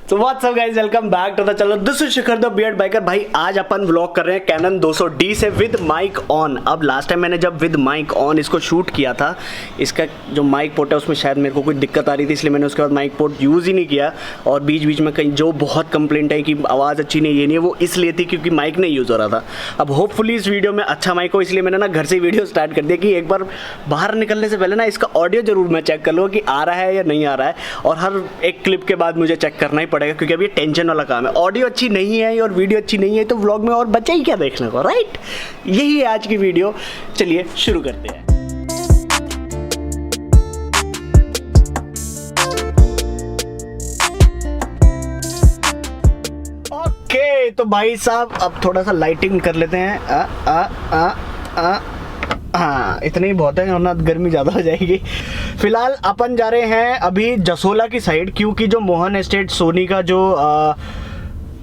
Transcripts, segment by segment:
तो what's up guys, welcome back to the channel. This is Shikhar the beard biker. भाई आज अपन vlog कर रहे हैं कैनन 200D से विद माइक ऑन। अब लास्ट टाइम मैंने जब विद माइक ऑन इसको शूट किया था, इसका जो माइक पोर्ट है उसमें शायद मेरे को कोई दिक्कत आ रही थी, इसलिए मैंने उसके बाद माइक पोर्ट यूज़ ही नहीं किया। और बीच बीच में कहीं जो बहुत कंप्लेंट है कि आवाज़ अच्छी नहीं, ये नहीं है, वो इसलिए थी क्योंकि माइक नहीं यूज़ हो रहा था। अब होपफुली इस वीडियो में अच्छा माइक हो, इसलिए मैंने ना घर से वीडियो स्टार्ट कर दिया कि एक बार बाहर निकलने से पहले ना इसका ऑडियो जरूर मैं चेक कर लूँ कि आ रहा है या नहीं आ रहा है। और हर एक क्लिप के बाद मुझे चेक करना ही पड़ेगा क्योंकि अब ये टेंशन वाला काम है। ऑडियो अच्छी नहीं है और वीडियो अच्छी नहीं है तो व्लॉग में और बचा ही क्या देखने को, राइट? यही है आज की वीडियो। चलिए शुरू करते हैं। ओके तो भाई साहब अब थोड़ा सा लाइटिंग कर लेते हैं। हाँ इतना ही बहुत है वरना गर्मी ज़्यादा हो जाएगी। फिलहाल अपन जा रहे हैं अभी जसोला की साइड, क्योंकि जो मोहन एस्टेट सोनी का जो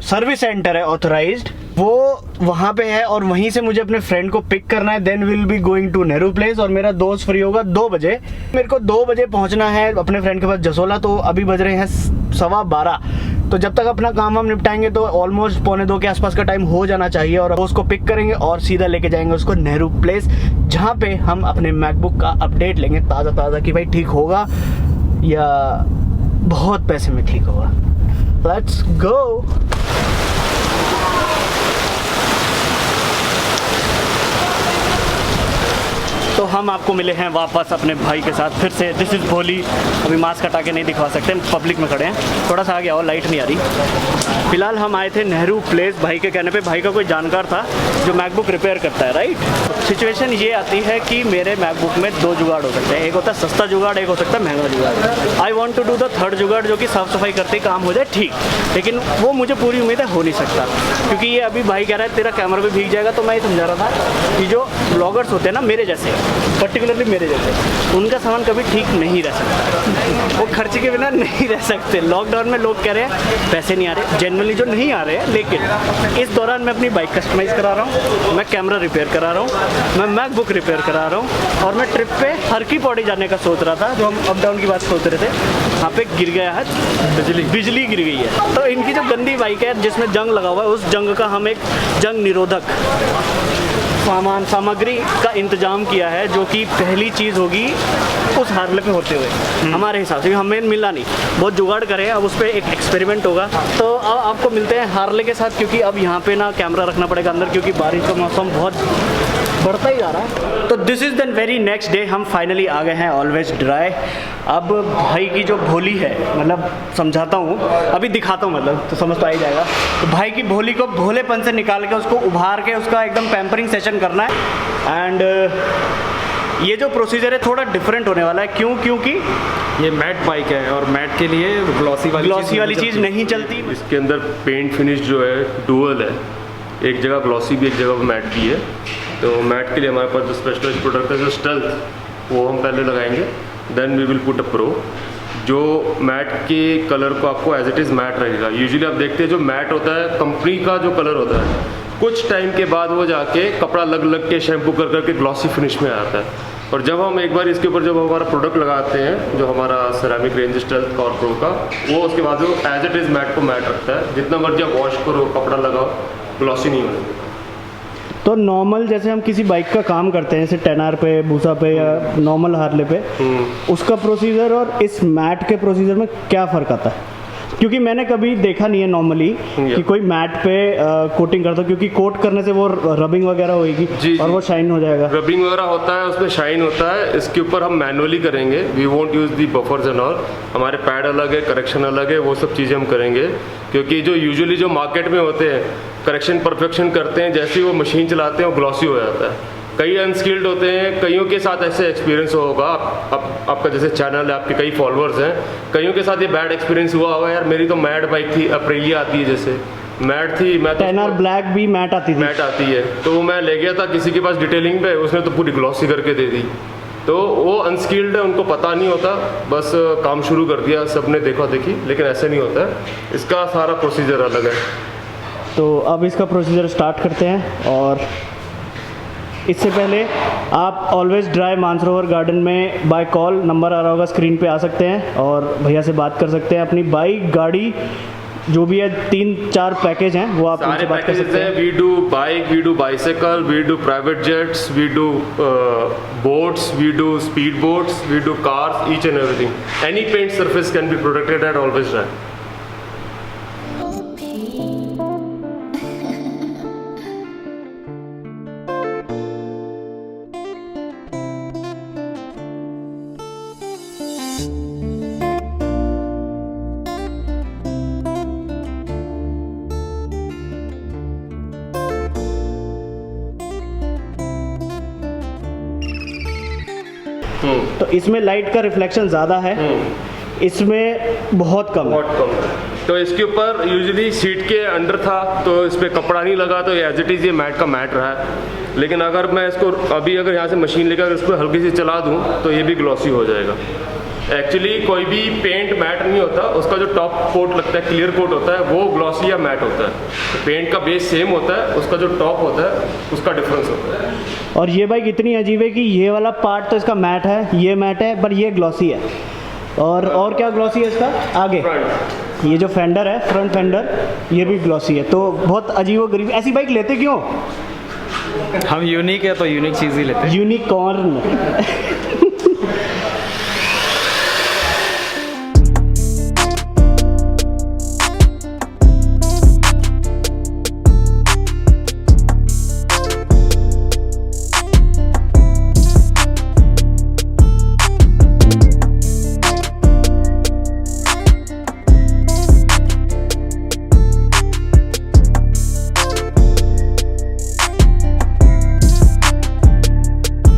सर्विस सेंटर है ऑथराइज्ड वो वहाँ पे है और वहीं से मुझे अपने फ्रेंड को पिक करना है। Then will be going to Nehru Place और मेरा दोस्त फ्री होगा 2 बजे। मेरे को 2 बजे पहुँचना है अपने फ्रेंड के पास जसोला। तो अभी बज रहे हैं 12:15। तो जब तक अपना काम हम निपटाएंगे तो ऑलमोस्ट 1:45 के आसपास का टाइम हो जाना चाहिए और उसको पिक करेंगे और सीधा लेके जाएंगे उसको नेहरू प्लेस, जहाँ पे हम अपने मैकबुक का अपडेट लेंगे ताज़ा कि भाई ठीक होगा या बहुत पैसे में ठीक होगा। Let's go. तो हम आपको मिले हैं वापस अपने भाई के साथ फिर से। दिस इज़ भोली। अभी मास्क हटा के नहीं दिखा सकते, पब्लिक में खड़े हैं। थोड़ा सा आगे आओ, लाइट नहीं आ रही। फिलहाल हम आए थे नेहरू प्लेस भाई के कहने पे। भाई का कोई जानकार था जो मैकबुक रिपेयर करता है, राइट? सिचुएशन ये आती है कि मेरे मैकबुक में 2 जुगाड़ हो सकते हैं। एक होता है सस्ता जुगाड़, एक हो सकता है महंगा जुगाड़। I want to do the third जुगाड़ जो कि साफ़ सफाई करते ही काम हो जाए, ठीक। लेकिन वो मुझे पूरी उम्मीद है हो नहीं सकता क्योंकि ये अभी भाई कह रहा है तेरा कैमरा भी भीग जाएगा। तो मैं ये समझा रहा था कि जो ब्लॉगर्स होते हैं ना मेरे जैसे, पर्टिकुलरली मेरे जैसे, उनका सामान कभी ठीक नहीं रह सकता। वो खर्चे के बिना नहीं रह सकते। लॉकडाउन में लोग कह रहे हैं पैसे नहीं आ रहे, जनरली जो नहीं आ रहे हैं, लेकिन इस दौरान मैं अपनी बाइक कस्टमाइज़ करा रहा हूँ, मैं कैमरा रिपेयर करा रहा हूँ, मैं मैकबुक रिपेयर करा रहा हूँ और मैं ट्रिप पे हर की पौड़ी जाने का सोच रहा था। जो हम अप डाउन की बात सोच रहे थे, वहाँ पे गिर गया है बिजली गिर गई है। तो इनकी जो गंदी बाइक है जिसमें जंग लगा हुआ है, उस जंग का हम एक जंग निरोधक सामग्री का इंतजाम किया है, जो कि पहली चीज़ होगी उस हार्ले पे होते हुए हमारे हिसाब से। हमें मिला नहीं, बहुत जुगाड़ करें, अब उस पर एक एक्सपेरिमेंट होगा। तो अब आपको मिलते हैं हार्ले के साथ, क्योंकि अब यहाँ पे ना कैमरा रखना पड़ेगा अंदर क्योंकि बारिश का मौसम बहुत बढ़ता ही जा रहा है। तो this is the very next day, हम फाइनली आ गए हैं ऑलवेज ड्राई। अब भाई की जो भोली है, मतलब समझाता हूँ, अभी दिखाता हूँ, मतलब तो समझ तो आ ही जाएगा। तो भाई की भोली को भोलेपन से निकाल के उसको उभार के उसका एकदम पैम्परिंग सेशन करना है। एंड ये जो प्रोसीजर है थोड़ा डिफरेंट होने वाला है। क्योंकि ये मैट बाइक है और मैट के लिए ग्लॉसी वाली चीज़ नहीं चलती। इसके अंदर पेंट फिनिश जो है डुअल है, एक जगह ग्लॉसी भी एक जगह मैट भी है। तो मैट के लिए हमारे पास जो स्पेशलाइज्ड प्रोडक्ट है, जो स्टेल्थ, वो हम पहले लगाएंगे। Then we will put a pro, जो मैट के कलर को आपको एज इट इज़ मैट रहेगा। यूजुअली आप देखते हैं जो मैट होता है कंपनी का जो कलर होता है, कुछ टाइम के बाद वो जाके कपड़ा लग के शैम्पू कर करके ग्लॉसी फिनिश में आता है। और जब हम एक बार इसके ऊपर जब हमारा प्रोडक्ट लगाते हैं, जो हमारा सेरामिक रेंज स्टेल्थ और प्रो का, वो उसके बाद वो एज इट इज़ मैट को मैट रखता है। जितना मर्जी आप वॉश करो, कपड़ा लगाओ, ग्लॉसी नहीं होने देगा। तो नॉर्मल जैसे हम किसी बाइक का काम करते हैं, जैसे 10R पे, बूसा पे या नॉर्मल हार्ले पे, उसका प्रोसीजर और इस मैट के प्रोसीजर में क्या फ़र्क आता है? क्योंकि मैंने कभी देखा नहीं है नॉर्मली कि कोई मैट पे कोटिंग करता, क्योंकि कोट करने से वो रबिंग वगैरह होगी और वो शाइन हो जाएगा। रबिंग वगैरह होता है, उसमें शाइन होता है। इसके ऊपर हम मैनुअली करेंगे, we won't use the buffers and all. हमारे पैड अलग है, करेक्शन अलग है, वो सब चीज़ें हम करेंगे। क्योंकि जो यूजुअली जो मार्केट में होते हैं, करेक्शन परफेक्शन करते हैं, जैसे ही वो मशीन चलाते हैं वो ग्लॉसी हो जाता है। कई अनस्किल्ड होते हैं, कईयों के साथ ऐसे एक्सपीरियंस होगा। आपका जैसे चैनल है, आपके कई फॉलोअर्स हैं, कईयों के साथ ये बैड एक्सपीरियंस हुआ होगा। यार मेरी तो मैट बाइक थी, अप्रेलिया आती है जैसे मैट थी, मैं 10R ब्लैक भी मैट आती है। तो मैं ले गया था किसी के पास डिटेलिंग पे, उसने तो पूरी ग्लॉसी करके दे दी। तो वो अनस्किल्ड है, उनको पता नहीं होता, बस काम शुरू कर दिया, सबने देखा देखी। लेकिन ऐसे नहीं होता है, इसका सारा प्रोसीजर अलग है। तो अब इसका प्रोसीजर स्टार्ट करते हैं। और इससे पहले आप ऑलवेज ड्राई मानसरोवर गार्डन में बाय कॉल, नंबर आ रहा होगा स्क्रीन पे, आ सकते हैं और भैया से बात कर सकते हैं। अपनी बाइक, गाड़ी जो भी है 3-4 पैकेज हैं वो आप सारे उनसे बात कर पैकेजेस सकते हैं। हैं। We do bike, we do bicycle, we do private jets, we do boats, we do speed boats, we do cars, each and everything. Any paint surface can be protected at always dry. तो इसमें light का reflection ज़्यादा है, इसमें बहुत कम है। बहुत कम है। तो इसके ऊपर यूजुअली सीट के अंडर था तो इस पर कपड़ा नहीं लगा, तो एज इट इज़ ये मैट का मैट रहा है। लेकिन अगर मैं इसको अभी अगर यहाँ से मशीन लेकर इसको हल्की सी चला दूँ तो ये भी ग्लॉसी हो जाएगा। एक्चुअली कोई भी पेंट मैट नहीं होता, उसका जो टॉप कोट लगता है, क्लियर कोट होता है, वो ग्लॉसी या मैट होता है। तो पेंट का बेस सेम होता है, उसका जो टॉप होता है उसका डिफरेंस होता है। और ये बाइक इतनी अजीब है कि ये वाला पार्ट तो इसका मैट है, ये मैट है, पर ये ग्लॉसी है। और क्या ग्लॉसी है इसका आगे, फ्रंट ये जो फेंडर है, फ्रंट फेंडर, ये भी ग्लॉसी है। तो बहुत अजीब व गरीब। ऐसी बाइक लेते क्यों? हम यूनिक है तो यूनिक चीज़ ही लेते हैं। यूनिकॉर्न।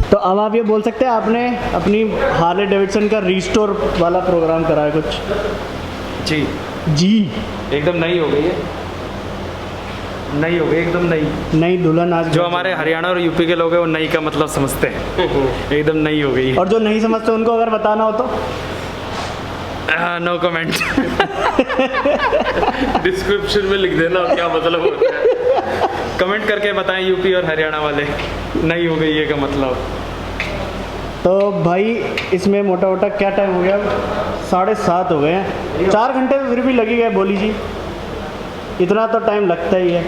तो अब आप ये बोल सकते हैं आपने अपनी हार्ले डेविडसन का रीस्टोर वाला प्रोग्राम करा है कुछ? जी जी, एकदम नई हो गई है, नई हो गई एकदम नई। नई दुल्हन आज जो हमारे हरियाणा और यूपी के लोग हैं वो नई का मतलब समझते हैं। एकदम नई हो गई है। और जो नहीं समझते उनको अगर बताना हो तो नो कमेंट। डिस्क्रिप्शन में लिख देना क्या मतलब होता है। कमेंट करके बताएं यूपी और हरियाणा वाले नई हो गई है का मतलब। तो भाई इसमें मोटा मोटा क्या टाइम हो गया? 7:30 हो गए हैं। 4 घंटे तो फिर भी लग ही गए बोली जी, इतना तो टाइम लगता ही है।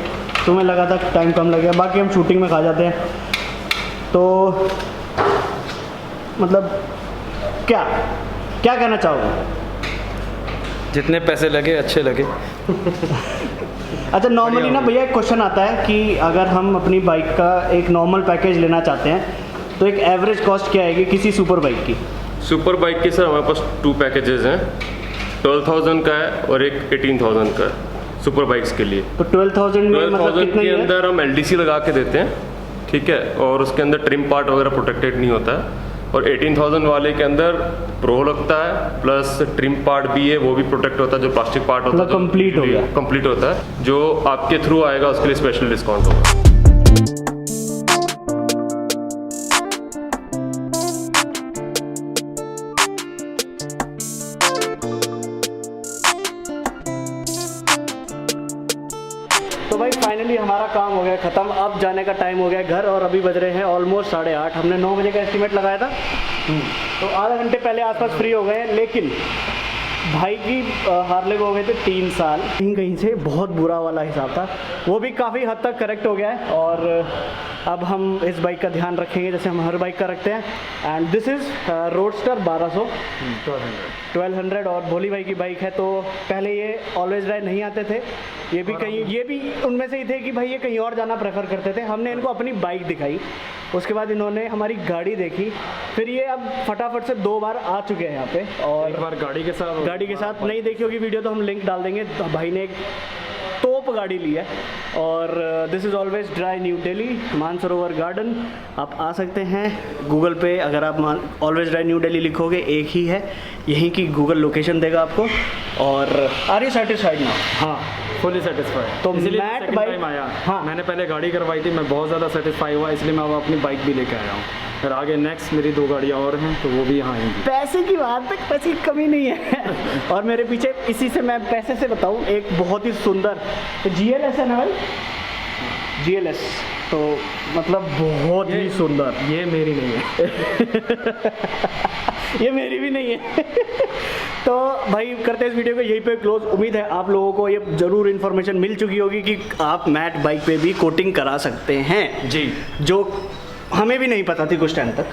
तुम्हें लगा था टाइम कम लगेगा, बाकी हम शूटिंग में खा जाते हैं। तो मतलब क्या क्या कहना चाहोगे? जितने पैसे लगे अच्छे लगे। अच्छा, नॉर्मली ना भैया एक क्वेश्चन आता है कि अगर हम अपनी बाइक का एक नॉर्मल पैकेज लेना चाहते हैं तो एक एवरेज कॉस्ट क्या आएगी किसी सुपर बाइक की? सुपर बाइक के सर हमारे पास 2 पैकेजेस हैं, 12,000 का है और एक 18,000 का है सुपर बाइक्स के लिए। तो 12,000 में मतलब 12,000 कितना के ही है? अंदर हम LDC लगा के देते हैं, ठीक है, और उसके अंदर ट्रिम पार्ट वगैरह प्रोटेक्टेड नहीं होता है। और 18,000 वाले के अंदर प्रो लगता है प्लस ट्रिम पार्ट भी है, वो भी प्रोटेक्ट होता है, जो प्लास्टिक पार्ट होता है मतलब complete हो गया। कंप्लीट होता है। जो आपके थ्रू आएगा उसके लिए स्पेशल डिस्काउंट होगा। तो भाई फाइनली हमारा काम हो गया ख़त्म। अब जाने का टाइम हो गया घर, और अभी बज रहे हैं ऑलमोस्ट 8:30। हमने 9 बजे का एस्टिमेट लगाया था, तो आधा घंटे पहले आसपास फ्री हो गए हैं। लेकिन भाई की हार्ले को हो गए थे 3 साल, कहीं कहीं से बहुत बुरा वाला हिसाब था, वो भी काफ़ी हद तक करेक्ट हो गया है। और अब हम इस बाइक का ध्यान रखेंगे जैसे हम हर बाइक का रखते हैं। एंड दिस इज़ रोडस्टर 1200 और भोली भाई की बाइक है। तो पहले ये ऑलवेज ड्राइव नहीं आते थे, ये भी उनमें से ही थे कि भाई ये कहीं और जाना प्रेफर करते थे। हमने इनको अपनी बाइक दिखाई, उसके बाद इन्होंने हमारी गाड़ी देखी, फिर ये अब फटाफट से 2 बार आ चुके हैं यहाँ पे। और एक बार गाड़ी के साथ नहीं देखी होगी वीडियो तो हम लिंक डाल देंगे। तो भाई ने एक तोप गाड़ी ली है। और this is always dry new Delhi Mansarovar garden. आप आ सकते हैं गूगल पे, अगर आप ऑलवेज ड्राई न्यू दिल्ली लिखोगे एक ही है, यहीं की गूगल लोकेशन देगा आपको। और आर यू सेटिस्फाइड नाउ? हाँ, फुली सेटिस्फाइड। तो इसलिए मैट सेकंड बाइक- टाइम आया। हाँ। मैंने पहले गाड़ी करवाई थी, मैं बहुत ज़्यादा सेटिस्फाई हुआ, इसलिए मैं अब अपनी बाइक भी लेके आया हूँ। फिर आगे नेक्स्ट मेरी 2 गाड़ियाँ और हैं तो वो भी यहाँ आएंगी। पैसे की बात तक, पैसे की कमी नहीं है। और मेरे पीछे इसी से मैं पैसे से बताऊं, एक बहुत ही सुंदर GLS है ना भाई, GLS, तो मतलब बहुत ही सुंदर। ये मेरी नहीं है। ये मेरी भी नहीं है। तो भाई करते हैं इस वीडियो को यहीं पे क्लोज। उम्मीद है आप लोगों को ये ज़रूर इन्फॉर्मेशन मिल चुकी होगी कि आप मैट बाइक पे भी कोटिंग करा सकते हैं जी, जो हमें भी नहीं पता थी कुछ टाइम तक।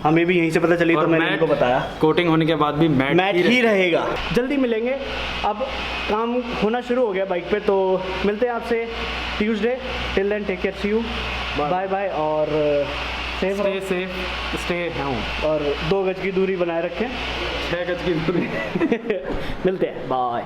हमें भी यहीं से पता चली तो मैंने इनको बताया। कोटिंग होने के बाद भी मैट ही रहेगा। जल्दी मिलेंगे, अब काम होना शुरू हो गया बाइक पे, तो मिलते हैं आपसे Tuesday. Till then take care, see you, bye bye और स्टे सेफ, स्टे होम और 2 गज की दूरी बनाए रखें। 6 गज की दूरी। मिलते हैं, बाय।